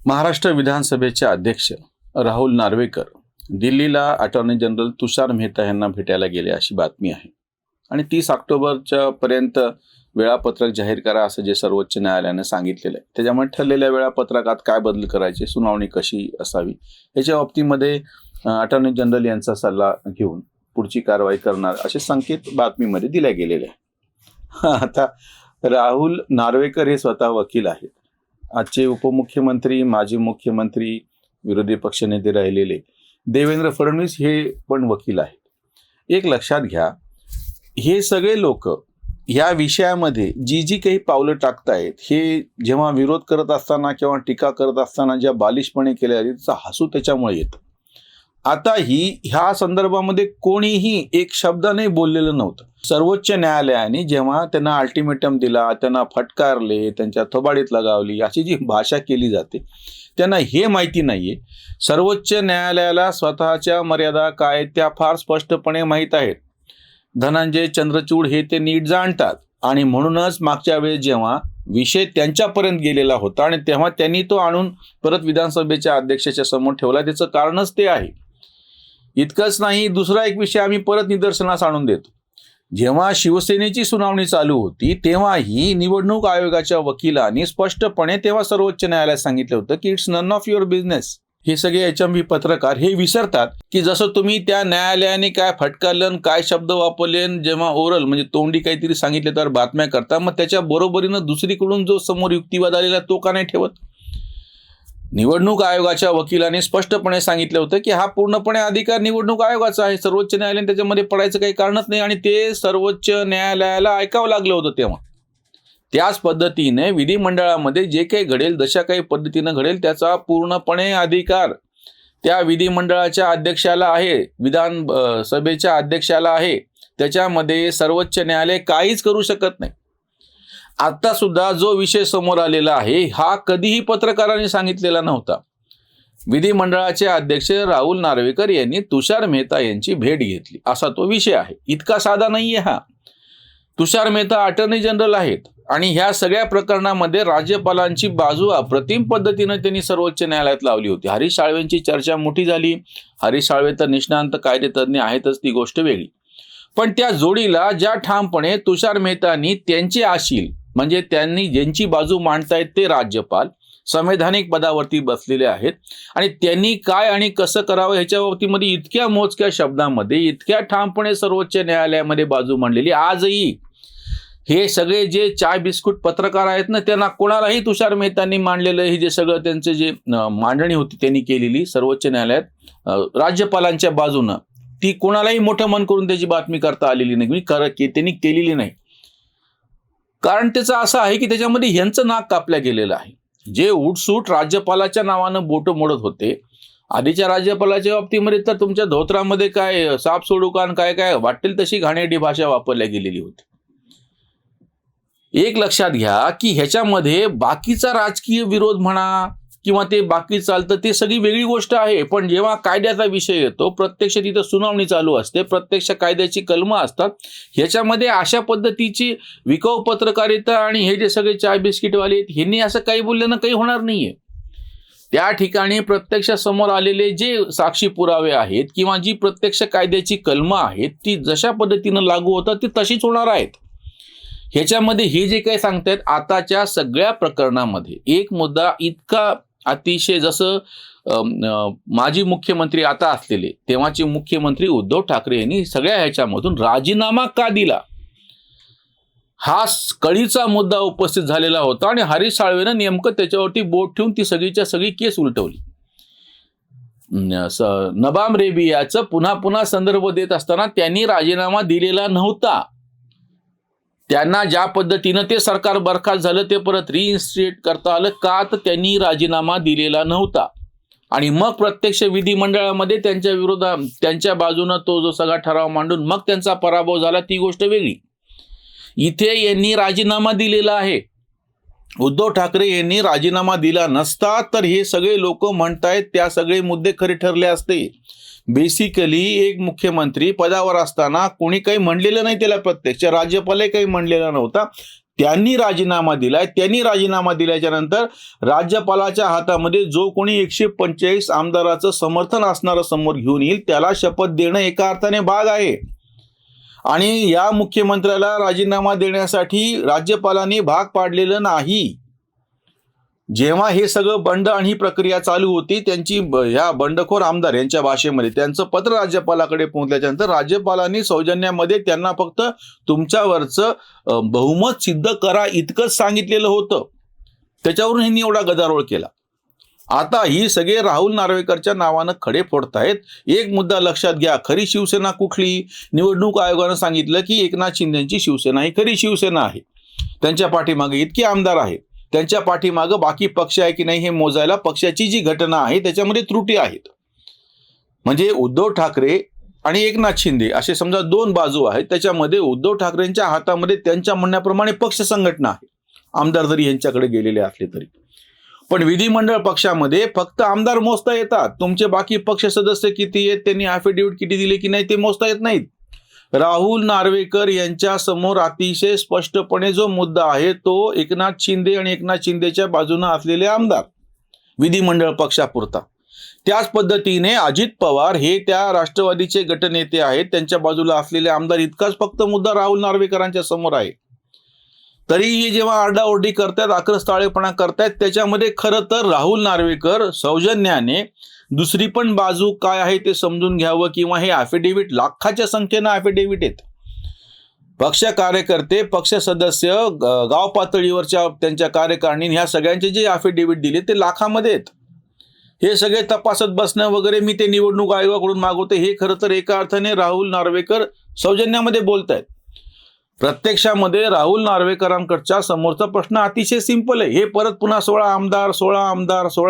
महाराष्ट्र विधानसभेचे अध्यक्ष राहुल नार्वेकर दिल्लीला अटॉर्नी जनरल तुषार मेहता यांना भेटायला गेले अशी बातमी आहे आणि 30 ऑक्टोबरच्या पर्यंत वेळापत्रक जाहीर करा असं जे सर्वोच्च न्यायालयाने सांगितलेलं आहे. त्याच्यामुळे ठरलेल्या वेळापत्रकात काय बदल करायचे, सुनावणी कशी असावी याच्या बाबतीमध्ये अटॉर्नी जनरल यांचा सल्ला घेऊन पुढची कारवाई करणार असे संकेत बातमीमध्ये दिले गेलेले आहे. आता राहुल नार्वेकर हे स्वतः वकील आहेत. आजचे उपमुख्यमंत्री, माजी मुख्यमंत्री, विरोधी पक्षनेते राहिलेले देवेंद्र फडणवीस हे पण वकील आहेत. एक लक्षात घ्या, हे सगळे लोक या विषयामध्ये जी काही पावलं टाकतायत हे जेव्हा विरोध करत असताना किंवा टीका करत असताना ज्या बालिशपणे केल्या त्याचा हसू त्याच्यामुळे येतं. आता ह्या संदर्भामध्ये कोणीही एक शब्दाने बोललेलं नव्हतं. सर्वोच्च न्यायालयाने जेव्हा त्यांना अल्टिमेटम दिला, त्यांना फटकारले, त्यांच्या थोबाडीत लगावली अशी जी भाषा केली जाते त्यांना हे माहिती नाहीये. सर्वोच्च न्यायालयाला स्वतःच्या मर्यादा काय त्या फार स्पष्टपणे माहीत आहेत. धनंजय चंद्रचूड हे ते नीट जाणतात आणि म्हणूनच मागच्या वेळेस जेव्हा विषय त्यांच्यापर्यंत गेलेला होता आणि तेव्हा त्यांनी तो आणून परत विधानसभेच्या अध्यक्षाच्या समोर ठेवला, त्याचं कारणच ते आहे. इतकंच नाही, दुसरा एक विषय आम्ही परत निदर्शनास आणून देतो. जेव्हा शिवसेनेची सुनावणी चालू होती तेव्हाही निवडणूक आयोगाच्या वकिलांनी स्पष्टपणे तेव्हा सर्वोच्च न्यायालयात सांगितलं होतं की it's none of your business. हे सगळे HMV पत्रकार हे विसरतात की जसं तुम्ही त्या न्यायालयाने काय फटकारलं, काय शब्द वापरले, जेव्हा ओरल म्हणजे तोंडी काहीतरी सांगितले तर बातम्या करता, मग त्याच्या बरोबरीनं दुसरीकडून जो समोर युक्तिवाद आलेला तो का नाही ठेवत. निवडणूक आयोगाच्या वकिलाने स्पष्टपणे सांगितलं होतं की हा पूर्णपणे अधिकार निवडणूक आयोगाचा आहे, सर्वोच्च न्यायालयाने त्याच्यामध्ये पडायचं काही कारणच नाही आणि ते सर्वोच्च न्यायालयाला ऐकावं लागलं होतं. तेव्हा त्याच पद्धतीने विधिमंडळामध्ये जे काही घडेल, जशा काही पद्धतीनं घडेल त्याचा पूर्णपणे अधिकार त्या विधिमंडळाच्या अध्यक्षाला आहे, विधानसभेच्या अध्यक्षाला आहे. त्याच्यामध्ये सर्वोच्च न्यायालय काहीच करू शकत नाही. आता सुद्धा जो विषय समोर आलेला आहे हा कधीही पत्रकारांनी सांगितलेला नव्हता. विधिमंडळाचे अध्यक्ष राहुल नार्वेकर यांनी तुषार मेहता यांची भेट घेतली असा तो विषय आहे. इतका साधा नाहीये हा. तुषार मेहता अटॉर्नी जनरल आहेत आणि ह्या सगळ्या प्रकरणामध्ये राज्यपालांची बाजू अप्रतिम पद्धतीने त्यांनी सर्वोच्च न्यायालयात लावली होती. हरीश साळवेंची चर्चा मोठी झाली. हरीश साळवे तर निष्णांत कायदेतज्ञ आहेतच, ती गोष्ट वेगळी. पण त्या जोडीला ज्या ठामपणे तुषार मेहतांनी त्यांचे आशील म्हणजे त्यांनी ज्यांची बाजू मांडतायत ते राज्यपाल संवैधानिक पदावरती बसलेले आहेत आणि त्यांनी काय आणि कसं करावं ह्याच्या बाबतीमध्ये इतक्या मोजक्या शब्दामध्ये इतक्या ठामपणे सर्वोच्च न्यायालयामध्ये बाजू मांडलेली. आजही हे सगळे जे चाय बिस्कुट पत्रकार आहेत ना, त्यांना कोणालाही तुषार मेहतांनी मांडलेलं हे जे सगळं त्यांचं जे मांडणी होती त्यांनी केलेली सर्वोच्च न्यायालयात राज्यपालांच्या बाजूनं, ती कोणालाही मोठं मन करून त्याची बातमी करता आलेली नाही, त्यांनी केलेली नाही. कारण त्याचं असं आहे की त्याच्यामध्ये ह्यांचं नाक कापल्या गेलेलं आहे. जे उठसूट राज्यपालाच्या नावानं बोट मोडत होते आधीच्या राज्यपालाच्या बाबतीमध्ये तर तुमच्या धोत्रामध्ये काय साप सोडू कान काय काय वाटेल तशी घाणेरडी भाषा वापरल्या गेलेली होती. एक लक्षात घ्या की ह्याच्यामध्ये बाकीचा राजकीय विरोध म्हणा किंवा ते बाकी चालतं ते सगळी वेगळी गोष्ट आहे. पण जेव्हा कायद्याचा विषय येतो, प्रत्यक्ष तिथं सुनावणी चालू असते, प्रत्यक्ष कायद्याची कलमं असतात, ह्याच्यामध्ये अशा पद्धतीची विकाऊ पत्रकारिता आणि हे जे सगळे चाय बिस्किटवाले आहेत ह्यांनी असं काही बोलल्यानं काही होणार नाहीये. त्या ठिकाणी प्रत्यक्ष समोर आलेले जे साक्षी पुरावे आहेत किंवा जी प्रत्यक्ष कायद्याची कलमं आहेत ती जशा पद्धतीनं लागू होतात ती तशीच होणार आहेत. ह्याच्यामध्ये हे जे काही सांगतायत आताच्या सगळ्या प्रकरणामध्ये एक मुद्दा इतका अतिशय, जसं माजी मुख्यमंत्री आता असलेले तेव्हाचे मुख्यमंत्री उद्धव ठाकरे यांनी सगळ्या ह्याच्यामधून राजीनामा का दिला हा कळीचा मुद्दा उपस्थित झालेला होता आणि हरीश साळवेनं नेमकं त्याच्यावरती बोट ठेवून ती सगळीच्या सगळी केस उलटवली. नबाम रेबियाचं पुन्हा पुन्हा संदर्भ देत असताना त्यांनी राजीनामा दिलेला नव्हता. त्यांना ज्या पद्धतीनं ते सरकार बरखास्त झालं ते परत रिइन्स्टेट करता आलं का, तर त्यांनी राजीनामा दिलेला नव्हता. आणि मग प्रत्यक्ष विधिमंडळामध्ये त्यांच्या विरोधात त्यांच्या बाजूनं तो जो सगळा ठराव मांडून मग त्यांचा पराभव झाला, ती गोष्ट वेगळी. इथे यांनी राजीनामा दिलेला आहे. उद्धव ठाकरे यांनी राजीनामा दिला नसता तर हे सगळे लोक म्हणतायत त्या सगळे मुद्दे खरे ठरले असते. बेसिकली एक मुख्यमंत्री पदावर असताना कोणी काही म्हणलेलं नाही त्याला, प्रत्यक्ष राज्यपालही काही म्हणलेला नव्हता. त्यांनी राजीनामा दिलाय. त्यांनी राजीनामा दिल्याच्या नंतर राज्यपालाच्या हातामध्ये जो कोणी 145 आमदाराचं समर्थन असणारं समोर घेऊन येईल त्याला शपथ देणं एका अर्थाने भाग आहे. आणि या मुख्यमंत्र्याला राजीनामा देण्यासाठी राज्यपालांनी भाग पाडलेलं नाही. जेव्हा हे सगळं बंड आणि ही प्रक्रिया चालू होती, त्यांची ह्या बंडखोर आमदार यांच्या भाषेमध्ये त्यांचं पत्र राज्यपालाकडे पोहोचल्याच्या नंतर राज्यपालांनी सौजन्यामध्ये त्यांना फक्त तुमच्यावरचं बहुमत सिद्ध करा इतकंच सांगितलेलं होतं. त्याच्यावरून ह्यांनी एवढा गदारोळ केला. आता ही सगळे राहुल नार्वेकरच्या नावानं खडे फोडतायत. एक मुद्दा लक्षात घ्या, खरी शिवसेना कुठली? निवडणूक आयोगानं सांगितलं की एकनाथ शिंदेची शिवसेना ही खरी शिवसेना आहे. त्यांच्या पाठीमागे इतके आमदार आहेत, त्यांच्या पाठीमागं बाकी पक्ष आहे की नाही हे मोजायला पक्षाची जी घटना आहे त्याच्यामध्ये त्रुटी आहेत. म्हणजे उद्धव ठाकरे आणि एकनाथ शिंदे असे समजा दोन बाजू आहेत. त्याच्यामध्ये उद्धव ठाकरेंच्या हातामध्ये त्यांच्या म्हणण्याप्रमाणे पक्ष संघटना आहे, आमदार जरी यांच्याकडे गेलेले असले तरी. पण विधिमंडळ पक्षामध्ये फक्त आमदार मोजता येतात. तुमचे बाकी पक्ष सदस्य किती आहेत, त्यांनी ॲफिडेव्हिट किती दिले की नाही ते मोजता येत नाहीत. राहुल नार्वेकर यांच्या समोर अतिशय स्पष्टपणे जो मुद्दा आहे तो एकनाथ शिंदे आणि एकनाथ शिंदेच्या बाजूने असलेले आमदार विधिमंडळ पक्षापुरता. त्याच पद्धतीने अजित पवार हे त्या राष्ट्रवादीचे गटनेते आहेत, त्यांच्या बाजूला असलेले आमदार इतकाच फक्त मुद्दा राहुल नार्वेकरांच्या समोर आहे. तरीही जेव्हा आरडाओरडी करतायत, आक्रस्ताळेपणा करतायत, त्याच्यामध्ये खरं तर राहुल नार्वेकर सौजन्याने दुसरी पण बाजू काय आहे ते समजून घ्यावं, किंवा हे ॲफिडेव्हिट लाखाच्या संख्येनं ॲफिडेव्हिट आहेत. पक्ष कार्यकर्ते, पक्ष सदस्य, गाव पातळीवरच्या त्यांच्या कार्यकारिणी ह्या सगळ्यांचे जे ॲफिडेव्हिट दिले ते लाखामध्ये आहेत. हे सगळे तपासत बसणं वगैरे मी ते निवडणूक आयोगाकडून मागवते, हे खरं तर एका अर्थाने राहुल नार्वेकर सौजन्यामध्ये बोलतायत. प्रत्यक्षामध्ये राहुल नार्वेकरांकडच्या समोरचा प्रश्न अतिशय सिंपल आहे. हे परत पुन्हा 16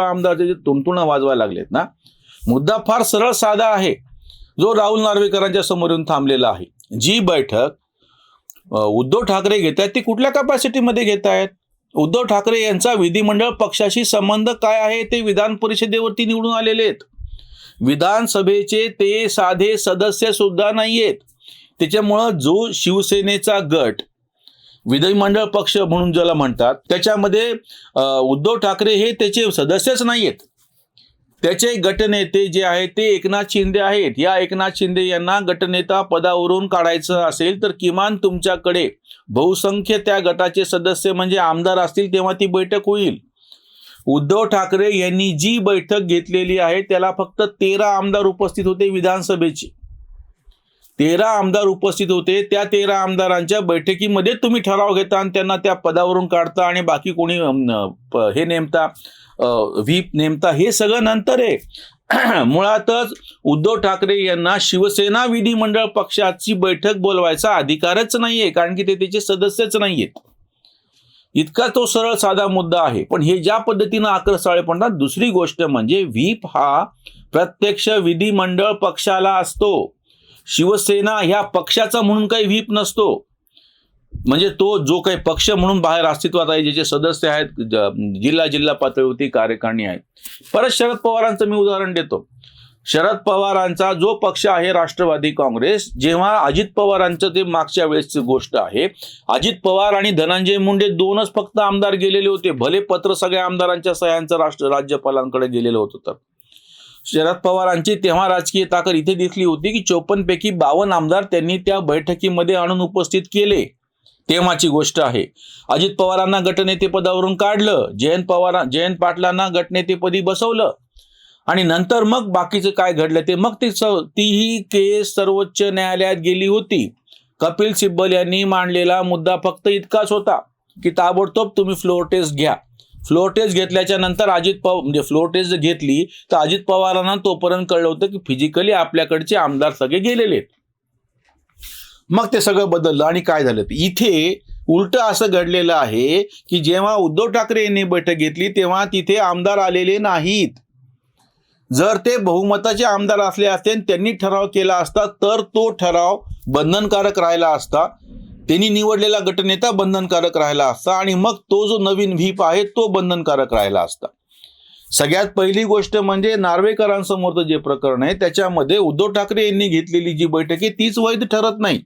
आमदार जे तुणतुणं वाजवायला लागलेत ना, मुद्दा फार सरळ साधा आहे जो राहुल नार्वेकरांच्या समोर येऊन थांबलेला आहे. जी बैठक उद्धव ठाकरे घेत आहेत ती कुठल्या कॅपॅसिटीमध्ये घेत आहेत? उद्धव ठाकरे यांचा विधिमंडळ पक्षाशी संबंध काय आहे ते विधान परिषदेवरती निवडून आलेले आहेत. विधानसभेचे ते साधे सदस्य सुद्धा नाहीयेत. त्याच्यामुळं जो शिवसेनेचा गट विधिमंडळ पक्ष म्हणून ज्याला म्हणतात त्याच्यामध्ये उद्धव ठाकरे हे त्याचे सदस्यच नाहीयेत. त्याचे गटनेते जे आहेत ते एकनाथ शिंदे आहेत. या एकनाथ शिंदे यांना गटनेता पदावरून काढायचं असेल तर किमान तुमच्याकडे बहुसंख्य त्या गटाचे सदस्य म्हणजे आमदार असतील तेव्हा ती बैठक होईल. उद्धव ठाकरे यांनी जी बैठक घेतलेली आहे त्याला फक्त 13 आमदार उपस्थित होते. विधानसभेची 13 आमदार उपस्थित होते. त्या 13 आमदारांच्या बैठकीमध्ये तुम्ही ठराव घेता आणि त्यांना त्या पदावरून काढता आणि बाकी कोणी हे नेमता, व्हीप नेमता, हे सगळं नंतर आहे. मुळातच उद्धव ठाकरे यांना शिवसेना विधिमंडळ पक्षाची बैठक बोलवायचा अधिकारच नाहीये, कारण की ते त्याचे सदस्यच नाहीयेत. इतका तो सरळ साधा मुद्दा आहे. पण हे ज्या पद्धतीनं आक्रस्ताळेपणा. दुसरी गोष्ट म्हणजे व्हीप हा प्रत्यक्ष विधिमंडळ पक्षाला असतो. शिवसेना ह्या पक्षाचा म्हणून काही व्हीप नसतो. म्हणजे तो जो काही पक्ष म्हणून बाहेर अस्तित्वात आहे, ज्याचे सदस्य आहेत, जिल्हा पातळीवरती कार्यकारिणी आहेत. परत शरद पवारांचं मी उदाहरण देतो. शरद पवारांचा जो पक्ष आहे राष्ट्रवादी काँग्रेस, जेव्हा अजित पवारांचं ते मागच्या वेळेसची गोष्ट आहे, अजित पवार आणि धनंजय मुंडे दोनच फक्त आमदार गेलेले होते. भले पत्र सगळ्या आमदारांच्या सह्यांचं राज्यपालांकडे गेलेलं होतं. तर शरद पवारांची तेव्हा राजकीय ताकद इथे दिसली होती की 54 पैकी 52 आमदार त्यांनी त्या बैठकीमध्ये आणून उपस्थित केले. तेव्हाची गोष्ट आहे. अजित पवारांना गटनेते पदावरून काढलं, जयंत पाटलांना गटनेतेपदी बसवलं आणि नंतर मग बाकीचं काय घडलं ते मग तीही केस सर्वोच्च न्यायालयात गेली होती. कपिल सिब्बल यांनी मांडलेला मुद्दा फक्त इतकाच होता की ताबडतोब तुम्ही फ्लोअर टेस्ट घ्या. फ्लोअर टेस्ट घेतल्याच्या नंतर फ्लोअर टेस्ट घेतली तर अजित पवारांना तोपर्यंत कळलं होतं की फिजिकली आपल्याकडचे आमदार सगळे गेलेले. मग ते सगळं बदललं आणि काय झालं, इथे उलट असं घडलेलं आहे की जेव्हा उद्धव ठाकरे यांनी बैठक घेतली तेव्हा तिथे आमदार आलेले नाहीत. जर ते बहुमताचे आमदार असले असते त्यांनी ठराव केला असता तर तो ठराव बंधनकारक राहिला असता. त्यांनी निवडलेला गटनेता बंधनकारक राहिला असता आणि मग तो जो नवीन व्हीप आहे तो बंधनकारक राहिला असता. सगळ्यात पहिली गोष्ट म्हणजे नार्वेकरांसमोरचं जे प्रकरण आहे त्याच्यामध्ये उद्धव ठाकरे यांनी घेतलेली जी बैठक आहे तीच वैध ठरत नाही.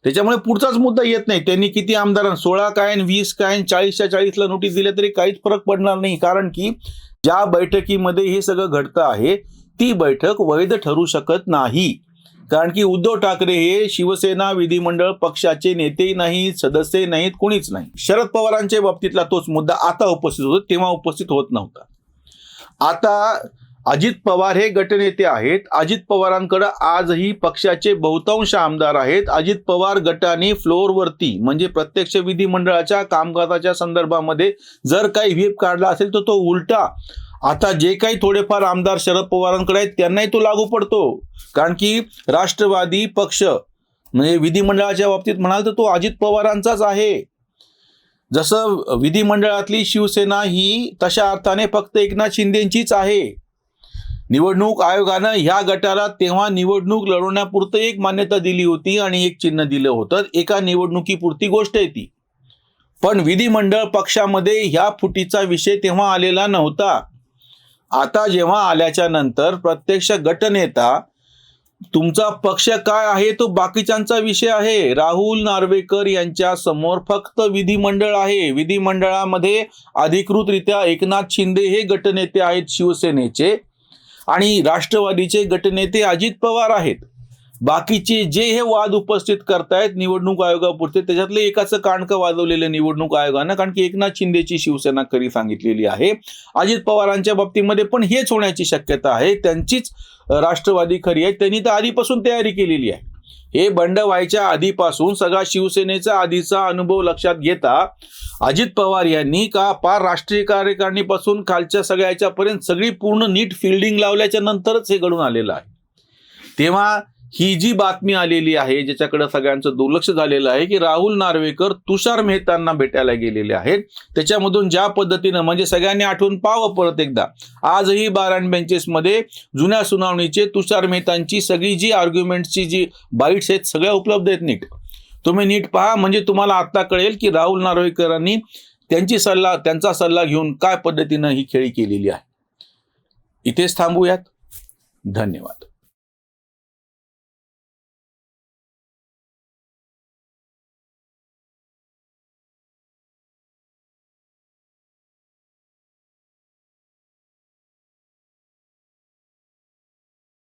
त्याच्यामुळे पुढचाच मुद्दा येत नाही. त्यांनी किती आमदारांना 16 काय 20 काय 40च्या 40ला नोटीस दिल्या तरी काहीच फरक पडणार नाही, कारण की ज्या बैठकीमध्ये हे सगळं घडतं आहे ती बैठक वैध ठरू शकत नाही. कारण की उद्धव ठाकरे हे शिवसेना विधिमंडळ पक्षाचे नेते नाहीत, सदस्य नाहीत, कोणीच नाही. शरद पवारांच्या बाबतीतला तोच मुद्दा आता उपस्थित होतो, तेव्हा उपस्थित होत नव्हता. आता अजित पवार हे गटनेते आहेत. अजित पवारांकडे आजही पक्षाचे बहुतांश आमदार आहेत. अजित पवार गटाने फ्लोअरवरती म्हणजे प्रत्यक्ष विधिमंडळाच्या कामकाजाच्या संदर्भामध्ये जर काही व्हीप काढला असेल तर तो उलटा आता जे काही थोडेफार आमदार शरद पवारांकडे आहेत त्यांनाही तो लागू पडतो. कारण की राष्ट्रवादी पक्ष म्हणजे विधिमंडळाच्या बाबतीत म्हणाल तर तो अजित पवारांचाच आहे. जसं विधिमंडळातली शिवसेना ही तशा अर्थाने फक्त एकनाथ शिंदेंचीच आहे. निवडणूक आयोगानं ह्या गटाला तेव्हा निवडणूक लढवण्यापुरतं एक मान्यता दिली होती आणि एक चिन्ह दिलं होतं. एका निवडणुकीपुरती गोष्ट आहे ती. पण विधिमंडळ पक्षामध्ये ह्या फुटीचा विषय तेव्हा आलेला नव्हता. आता जेव्हा आल्याच्या नंतर प्रत्यक्ष गटनेता तुमचा पक्ष काय आहे तो बाकीच्यांचा विषय आहे. राहुल नार्वेकर यांच्या समोर फक्त विधिमंडळ आहे. विधिमंडळामध्ये अधिकृतरित्या एकनाथ शिंदे हे गटनेते आहेत शिवसेनेचे आणि राष्ट्रवादीचे गटनेते अजित पवार आहेत. बाकीचे जे हे वाद उपस्थित करतायत निवडणूक आयोगापुरते त्याच्यातले एकाचं कानकं वाजवलेलं निवडणूक आयोगानं, कारण की एकनाथ शिंदेची शिवसेना खरी सांगितलेली आहे. अजित पवारांच्या बाबतीमध्ये पण हेच होण्याची शक्यता आहे. त्यांचीच राष्ट्रवादी खरी आहे. त्यांनी तर आधीपासून तयारी केलेली आहे. हे बंड व्हायच्या आधीपासून सगळा शिवसेनेचा आधीचा अनुभव लक्षात घेता अजित पवार यांनी का पार राष्ट्रीय कार्यकारिणीपासून खालच्या सगळ्याच्यापर्यंत सगळी पूर्ण नीट फिल्डिंग लावल्याच्या नंतरच हे घडून आलेलं आहे. तेव्हा ही जी बातमी आलेली आहे ज्याच्याकडे सगळ्यांचं दुर्लक्ष झालेलं आहे की राहुल नार्वेकर तुषार मेहतांना भेटायला गेलेले आहेत, त्याच्यामधून ज्या पद्धतीनं म्हणजे सगळ्यांनी आठवून पाहावं परत एकदा. आजही बार अँड बेंचेसमध्ये जुन्या सुनावणीचे तुषार मेहतांची सगळी जी आर्ग्युमेंटची जी बाईट्स आहेत सगळ्या उपलब्ध आहेत. नीट तुम्ही नीट पहा म्हणजे तुम्हाला आता कळेल की राहुल नार्वेकरांनी त्यांचा सल्ला घेऊन काय पद्धतीनं ही खेळी केलेली आहे. इथेच थांबूयात. धन्यवाद.